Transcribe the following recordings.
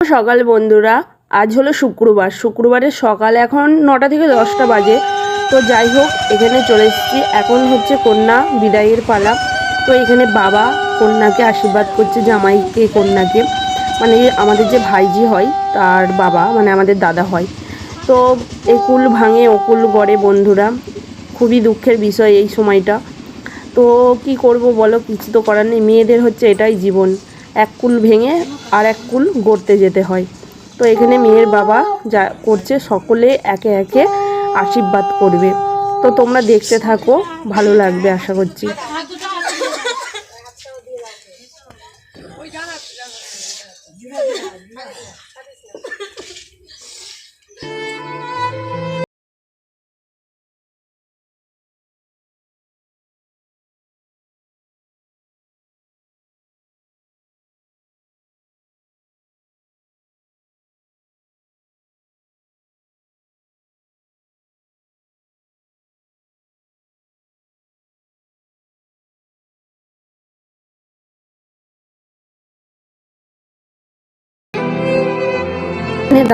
সকাল বন্ধুরা, আজ হলো শুক্রবারের সকাল, এখন 9টা থেকে 10টা বাজে। তো যাই হোক, এখানে চলে এসেছি। এখন হচ্ছে কন্যা বিদায়ের পালা। তো এখানে বাবা কন্যাকে আশীর্বাদ করছে, জামাইকে কন্যাকে, মানে আমাদের যে ভাইজি হয় তার বাবা, মানে আমাদের দাদা হয়। তো এই কুল ভাঙে অকুল গড়ে বন্ধুরা, খুবই দুঃখের বিষয় এই সময়টা। তো কি করব বলো, কিছু তো করার নেই। মেয়েদের হচ্ছে এটাই জীবন, এক কুল ভেঙে আর এক কুল গড়তে যেতে হয়। তো এখানে মেয়ের বাবা যা করছে, সকলে একে একে আশীর্বাদ করবে। তো তোমরা দেখতে থাকো, ভালো লাগবে আশা করছি।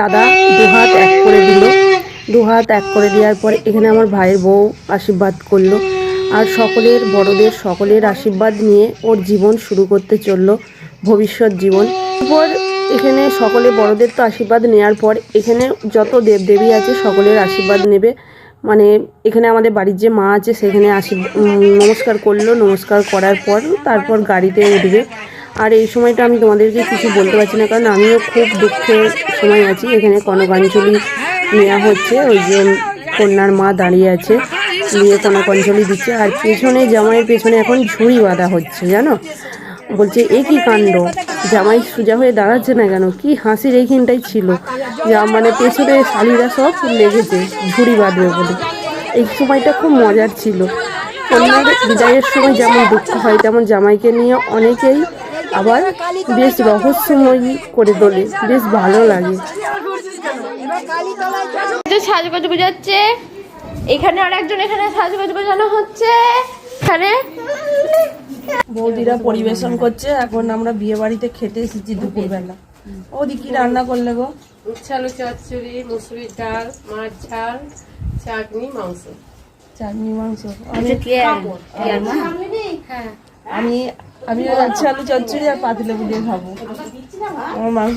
দাদা দুহাত এক করে দিল, দুহাত এক করে দেওয়ার পর এখানে আমার ভাইয়ের বউ আশীর্বাদ করলো। আর বড়দের সকলের আশীর্বাদ নিয়ে ওর জীবন শুরু করতে চললো, ভবিষ্যৎ জীবন। এরপর এখানে সকলে বড়দের তো আশীর্বাদ নেওয়ার পর এখানে যত দেবদেবী আছে সকলের আশীর্বাদ নেবে। মানে এখানে আমাদের বাড়ির যে মা আছে সেখানে নমস্কার করলো, নমস্কার করার পর তারপর গাড়িতে উঠবে। আর এই সময়টা আমি তোমাদেরকে কিছু বলতে পারছি না, কারণ আমিও খুব দুঃখের সময় আছি। এখানে কনকাঞ্জলি নেওয়া হচ্ছে, ওই যে কন্যার মা দাঁড়িয়ে আছে, নিয়ে কনকাঞ্জলি দিচ্ছে। আর পেছনে জামাইয়ের পেছনে এখন ঝুড়ি বাঁধা হচ্ছে, জানো। বলছে এ কি কাণ্ড, জামাই সোজা হয়ে দাঁড়াচ্ছে না কেন? কি হাসির এইখানটাই ছিল, মানে পেছনে শালিরা সব লেগেছে ঝুড়ি বাঁধবে বলে। এই সময়টা খুব মজার ছিল। কন্যার বিদায়ের সময় যেমন দুঃখ হয়, তেমন জামাইকে নিয়ে অনেকেই আবার বেশ রহস্যময়ী করে তোলে, বেশ ভালো লাগে। সাজগোজ বোঝাচ্ছে এখানে, আর একজন এখানে সাজগোজ বোঝানো হচ্ছে। এখানে বৌদিরা পরিবেশন করছে। এখন আমরা বিয়ে বাড়িতে খেতে এসেছি দুপুরবেলা। ওদি কি রান্না করলে গো? উচ্ছালু চচ্চড়ি, মুসুরির ডাল, মাছ ঝাল, চাটনি, মাংস। চাটনি মাংস। আমি আমি আচ্ছা আলু চচ্চড়ি আর পাতিলেবু দিয়ে খাবো। আমার মাংস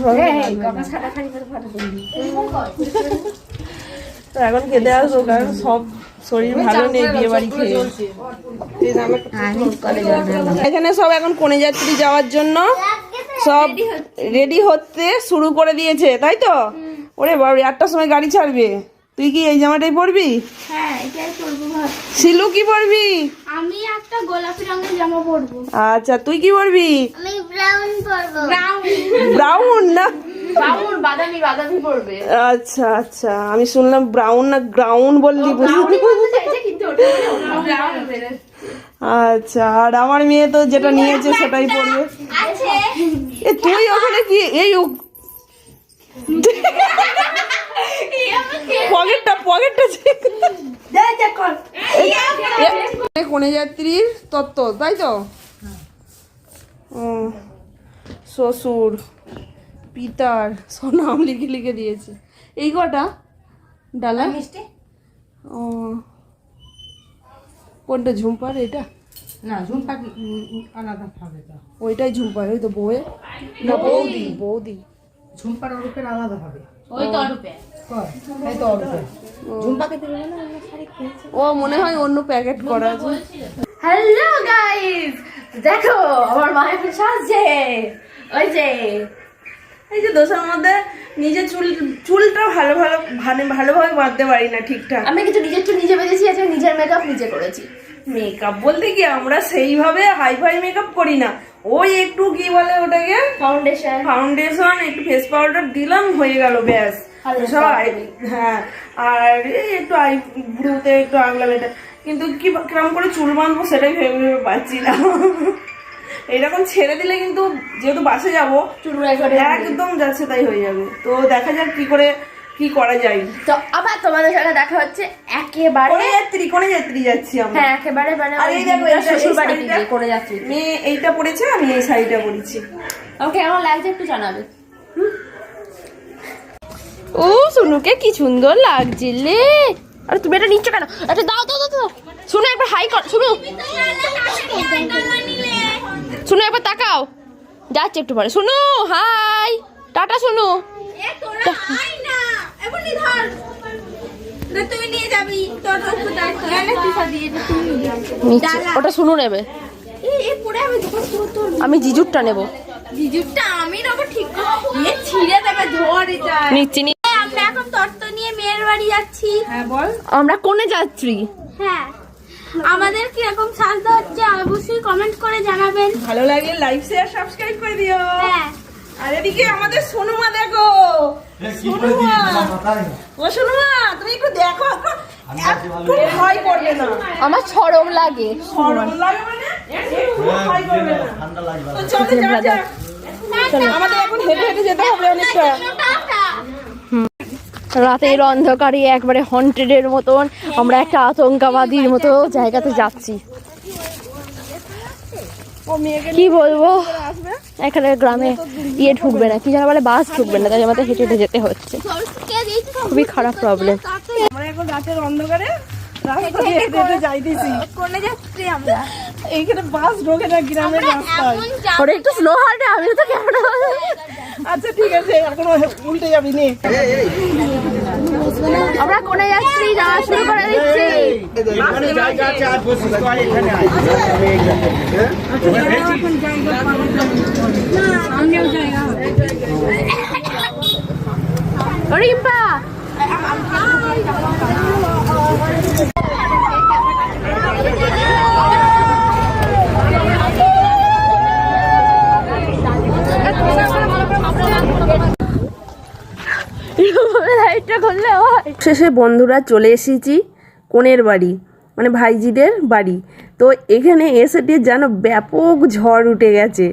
তো এখন খেতে আসবো, কারণ সব শরীর ভালো নেই বিয়ে বাড়ি খেয়ে। এখানে সব এখন কনে যাত্রী যাওয়ার জন্য সব রেডি হতে শুরু করে দিয়েছে, তাই তো? ওরে বাবা, 8টার সময় গাড়ি ছাড়বে। তুই কি এই জামাটাই পরবি? হ্যাঁ, এটাই পরবো ভাবছি। শিলু কি পরবি? আমি একটা গোলাপি রঙের জামা পরবো। আচ্ছা, তুই কি পরবি? আমি ব্রাউন পরবো। ব্রাউন না, ব্রাউন বাদামি পরবে। আচ্ছা আচ্ছা, আমি শুনলাম ব্রাউন না গ্রাউন বললি। আচ্ছা, আর আমার মেয়ে তো যেটা নিয়েছে সেটাই পরবে। এ তুই ওখানে কি এই কনে যাত্রীর তত্ত্ব, তাই তো? শ্বশুর পিতার সব নাম লিখে লিখে দিয়েছে। এই কটা ডালা। ও, কোনটা ঝুম্পার? এটা না, ঝুমকা আলাদা হবে তো। ওইটাই ঝুম্পার, ওই তো বউয়ে না, বৌদি ঝুমকার অরূপের আলাদা হবে। ওই তো অরূপে। এই তো অরূপে। ঝুমকাকে দিলে না, ও মনে হয় অন্য প্যাকেট করা আছে। হ্যালো গাইস, দেখো আমার মা এখন সাজছে। ওই যে এই যে দোষের মধ্যে নিজের চুলটা ভালোভাবে বাঁধতে পারি না ঠিকঠাক। আমি কিছু নিজের চুল নিজে বেঁধেছি, আজকে নিজের মেকআপ নিজে করেছি। মেকআপ বলতে কি, আমরা সেইভাবে হাইফাই মেকআপ করি না। ওই একটু কি বলে ওটাকে, ফাউন্ডেশন, একটু ফেস পাউডার দিলাম, হয়ে গেল, ব্যাস। হ্যাঁ, আর এই একটু আইব্রুতে একটু আগলা বেটা। কিন্তু কিরম করে চুল বাঁধবো সেটাই ভেবে পাচ্ছি না। এইরকম ছেড়ে দিলে কিন্তু, যেহেতু বাসে যাবো, চুল একদম যাচ্ছে তাই হয়ে যাবে। তো দেখা যাক কি করা যায়। তো আবার তোমাদের সাথে দেখা হচ্ছে একেবারে কোনে যাত্রী যাচ্ছি আমরা। হ্যাঁ একেবারে মানে আর এই দেখো শ্বশুর বাড়িতে গিয়ে করে যাচ্ছি। মেয়ে এইটা পরেছে, আমি এই শাড়িটা পরেছি। ওকে কেমন লাগছে একটু জানাবে। ও সোনুকে কি সুন্দর লাগছিলে। আরে তুমি এটা নিচ্ছ কেন? আচ্ছা দাও দাও দাও দাও। শুনো একবার হাই কর, শুনো শুনো একবার তাকাও। যাচ্ছে একটু পরে। শুনো হাই টাটা। শুনো ওটা শুনো নেবে, আমি জিজুরটা নেবো। জিজুরটা আমি নেবো ঠিক করে ছিঁড়ে দেবে ঝড়ে যায়। নিচ্ছি নি। আমরা এখন তত্ত্ব নিয়ে মেয়ের বাড়ি যাচ্ছি। হ্যাঁ বল। আমরা কোনে যাচ্ছি? হ্যাঁ আমাদের কিরকম সাজতে হচ্ছে অবশ্যই কমেন্ট করে জানাবেন। ভালো লাগলে লাইক শেয়ার সাবস্ক্রাইব করে দিও। হ্যাঁ আর এদিকে আমাদের সোনুমা দেখো। সোনুমা, ও সোনুমা তুমি একটু দেখো, একটু ভয় করবে না। আমার শরম লাগে। শরম লাগে মানে একটু ভয় করবে না। তো চলো যা যা। আমাদের এখন হেঁটে হেঁটে যেতে হবে অনেকটা। রাতের অন্ধকারে একবারে হন্টেডের মতন আমরা একটা আতঙ্কবাদীর মতো জায়গাতে যাচ্ছি। কি বলবো, এখানে গ্রামে ইয়ে ঢুকবে না, কি যেন বলে, বাস ঢুকবে না, তাই আমাদের হেঁটে হেঁটে যেতে হচ্ছে। খুবই খারাপ প্রবলেম। আমরা এখন রাতের অন্ধকারে রাস্তা দিয়ে হেঁটে হেঁটে যাইতেছি। কোনে যাচ্ছি আমরা? এইখানে বাস ঢোকে না গ্রামের রাস্তায়। ওরা একটু স্লো হাঁটে, আমি তো ক্যামেরা। আচ্ছা ঠিক আছে, এখন উল্টে যাবি নে। আমরা কোনে যাচ্ছি, যাওয়া শুরু করে দিচ্ছি। রিম্পা শেষে বন্ধুরা চলে এসেছি কোনের বাড়ি, মানে ভাইজিদের বাড়ি। তো এখানে এসে যেন ব্যাপক ঝড় উঠে গেছে।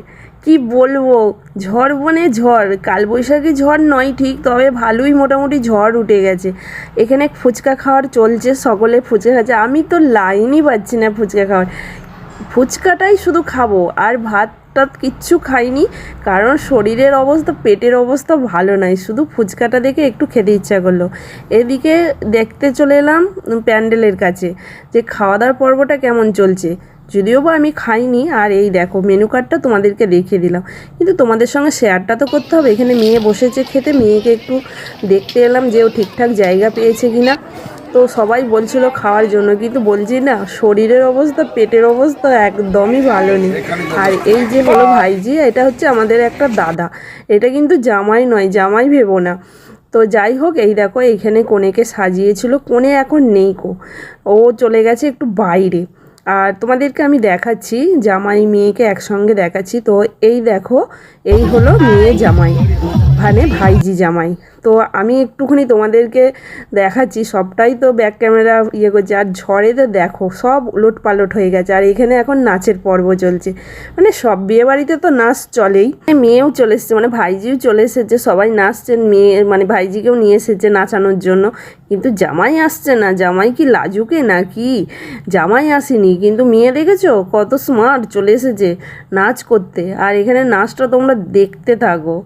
কি বলবো, ঝড় মানে ঝড়, কালবৈশাখী ঝড় নয় ঠিক, তবে ভালোই মোটামুটি ঝড় উঠে গেছে। এখানে ফুচকা খাওয়ার চলছে, সকলে ফুচকা খাচ্ছে। আমি তো লাইনই পাচ্ছি না ফুচকা খাওয়ার। ফুচকাটাই শুধু খাবো, আর ভাতটা কিচ্ছু খাইনি, কারণ শরীরের অবস্থা, পেটের অবস্থা ভালো নাই। শুধু ফুচকাটা দেখে একটু খেতে ইচ্ছা করলো। এদিকে দেখতে চলে এলাম প্যান্ডেলের কাছে যে খাওয়া দাওয়ার পর্বটা কেমন চলছে, যদিও বা আমি খাইনি। আর এই দেখো মেনু কার্ডটা তোমাদেরকে দেখিয়ে দিলাম, কিন্তু তোমাদের সঙ্গে শেয়ারটা তো করতে হবে। এখানে মেয়ে বসেছে খেতে, মেয়েকে একটু দেখতে এলাম যে ও ঠিকঠাক জায়গা পেয়েছে কিনা। তো সবাই বলছিল খাওয়ার জন্য, কিন্তু বলছি না, শরীরের অবস্থা, পেটের অবস্থা একদমই ভালো নেই। আর এই যে হলো ভাইজি, এটা হচ্ছে আমাদের একটা দাদা, এটা কিন্তু জামাই নয়, জামাই ভেবো না। তো যাই হোক, এই দেখো এইখানে কনেকে সাজিয়েছিল, কনে এখন নেই কো, ও চলে গেছে একটু বাইরে। আর তোমাদেরকে আমি দেখাচ্ছি, জামাই মেয়েকে একসঙ্গে দেখাচ্ছি। তো এই দেখো, এই হলো মেয়ে জামাই, মানে ভাইজি জামাই। তো আমি একটুখানি তোমাদেরকে দেখাচ্ছি, সবটাই তো ব্যাক ক্যামেরা ইয়ে করছে। আর ঝড়ে তো দেখো সব উলট পালট হয়ে গেছে। আর এখানে এখন নাচের পর্ব চলছে, মানে সব বিয়ে বাড়িতে তো নাচ চলেই। মেয়েও চলে এসেছে, মানে ভাইজিও চলে এসেছে, সবাই নাচছেন। মেয়ে মানে ভাইজিকেও নিয়ে এসেছে নাচানোর জন্য, কিন্তু জামাই আসছে না। জামাই কি লাজুকে নাকি? জামাই আসেনি, কিন্তু মেয়ে দেখেছো কত স্মার্ট, চলে এসেছে নাচ করতে। আর এখানে নাচটা তোমরা দেখতে থাকো।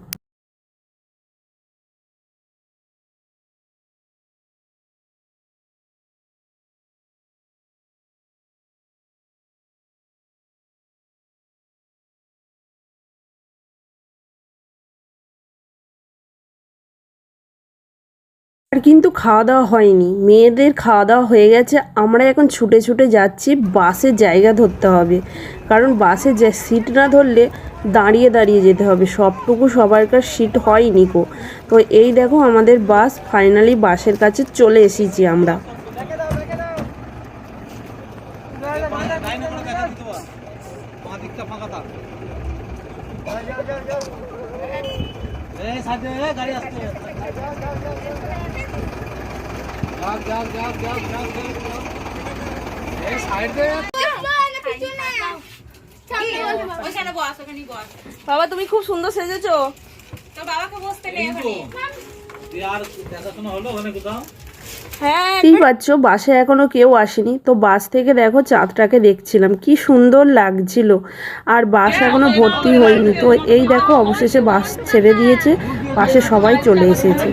আর কিন্তু খাওয়া দাওয়া হয়নি, মেয়েদের খাওয়া দাওয়া হয়ে গেছে। আমরা এখন ছুটে ছুটে যাচ্ছি, বাসের জায়গা ধরতে হবে, কারণ বাসে যে সিট না ধরলে দাঁড়িয়ে দাঁড়িয়ে যেতে হবে। সবটুকু সবারকার সিট হয়নি কো। তো এই দেখো আমাদের বাস, ফাইনালি বাসের কাছে চলে এসেছি আমরা। বাবা তুমি খুব সুন্দর সেজেছো। তো বাবাকে বসতে নেই ওখানে। আর দেখাশোনা হলো ওখানে কোথাও? হ্যাঁ এই পাচ্ছ বাসে এখনো কেউ আসেনি, তো বাস থেকে দেখো চাঁদটাকে দেখছিলাম, কি সুন্দর লাগছিল। আর বাস এখনো ভর্তি হয়নি, তো এই দেখো অবশেষে বাস ছেড়ে দিয়েছে, বাসে সবাই চলে এসেছে।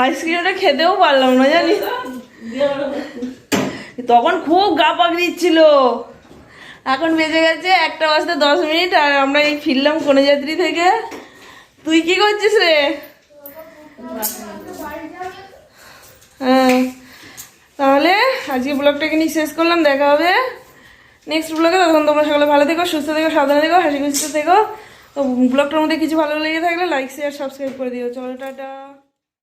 আইসক্রিমটা খেতেও পারলাম না জানিস, তখন খুব গা পাক দিচ্ছিল। এখন বেজে গেছে 1:10 আর আমরা এই ফিরলাম কনেযাত্রী থেকে। তুই কি করছিস রে? হ্যাঁ, তাহলে আজকে ব্লগটা এখানেই শেষ করলাম। দেখা হবে নেক্সট ব্লগে। তখন তোমরা সকলে ভালো থেকো, সুস্থ থেকো, সাবধানে থেকো, হাসি খুশিতে থেকো। তো ব্লগটার মধ্যে কিছু ভালো লেগে থাকলে লাইক শেয়ার সাবস্ক্রাইব করে দিও। চলো টাটা।